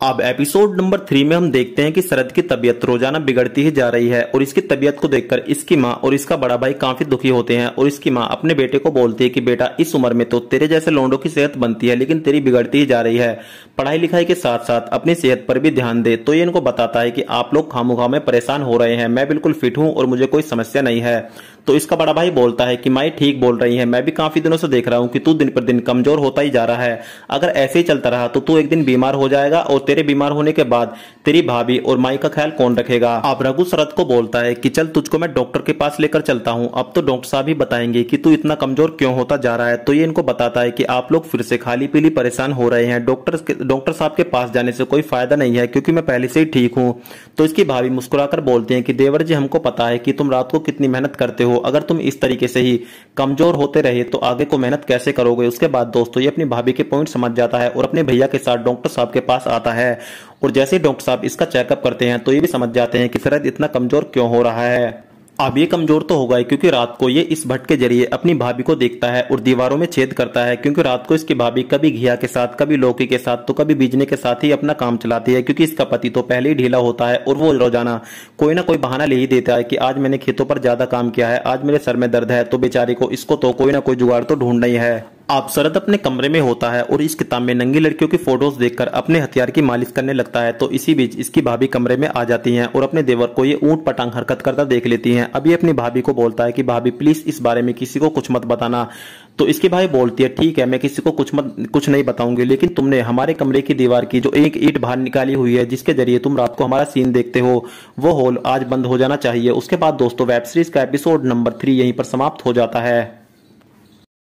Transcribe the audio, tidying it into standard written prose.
अब episode number 3 में हम देखते हैं कि शरद की तबीयत रोजाना बिगड़ती ही जा रही है और इसकी तबीयत को देखकर इसकी माँ और इसका बड़ा भाई काफी दुखी होते हैं और इसकी माँ अपने बेटे को बोलती है कि बेटा इस उम्र में तो तेरे जैसे लोंडों की सेहत बनती है लेकिन तेरी बिगड़ती ही जा रही है। पढ़ाई लिखाई के साथ साथ अपनी सेहत पर भी ध्यान दे। तो ये इनको बताता है कि आप लोग खामोखा में परेशान हो रहे हैं, मैं बिल्कुल फिट हूँ और मुझे कोई समस्या नहीं है। तो इसका बड़ा भाई बोलता है कि माई ठीक बोल रही है, मैं भी काफी दिनों से देख रहा हूँ कि तू दिन पर दिन कमजोर होता ही जा रहा है। अगर ऐसे ही चलता रहा तो तू एक दिन बीमार हो जाएगा और तेरे बीमार होने के बाद तेरी भाभी और माई का ख्याल कौन रखेगा। अब रघु शरद को बोलता है कि चल तुझको मैं डॉक्टर के पास लेकर चलता हूँ, अब तो डॉक्टर साहब ही बताएंगे कि तू इतना कमजोर क्यों होता जा रहा है। तो ये इनको बताता है कि आप लोग फिर से खाली पीली परेशान हो रहे हैं, डॉक्टर साहब के पास जाने से कोई फायदा नहीं है क्योंकि मैं पहले से ही ठीक हूँ। तो इसकी भाभी मुस्कुराकर बोलती है कि देवर जी हमको पता है कि तुम रात को कितनी मेहनत करते हो, अगर तुम इस तरीके से ही कमजोर होते रहे तो आगे को मेहनत कैसे करोगे। उसके बाद दोस्तों ये अपनी भाभी के पॉइंट समझ जाता है और अपने भैया के साथ डॉक्टर साहब के पास आता है और जैसे ही डॉक्टर साहब इसका चेकअप करते हैं तो ये भी समझ जाते हैं कि शरद इतना कमजोर क्यों हो रहा है। अब ये कमजोर तो होगा ही क्योंकि रात को ये इस भट्ट के जरिए अपनी भाभी को देखता है और दीवारों में छेद करता है, क्योंकि रात को इसकी भाभी कभी घिया के साथ, कभी लौकी के साथ, तो कभी बीजने के साथ ही अपना काम चलाती है क्योंकि इसका पति तो पहले ही ढीला होता है और वो रोजाना कोई ना कोई बहाना ले ही देता है कि आज मैंने खेतों पर ज्यादा काम किया है, आज मेरे सर में दर्द है। तो बेचारे को इसको तो कोई ना कोई जुगाड़ तो ढूंढना ही है। अब शरद अपने कमरे में होता है और इस किताब में नंगी लड़कियों की फोटोज देखकर अपने हथियार की मालिश करने लगता है। तो इसी बीच इसकी भाभी कमरे में आ जाती हैं और अपने देवर को ये ऊंट पटांग हरकत करता देख लेती हैं। अब ये अपनी भाभी को बोलता है कि भाभी प्लीज इस बारे में किसी को कुछ मत बताना। तो इसकी भाई बोलती है ठीक है मैं किसी को कुछ नहीं बताऊंगी, लेकिन तुमने हमारे कमरे की दीवार की जो एक ईंट बाहर निकाली हुई है जिसके जरिए तुम रात को हमारा सीन देखते हो वो होल आज बंद हो जाना चाहिए। उसके बाद दोस्तों वेब सीरीज का एपिसोड नंबर 3 यहीं पर समाप्त हो जाता है।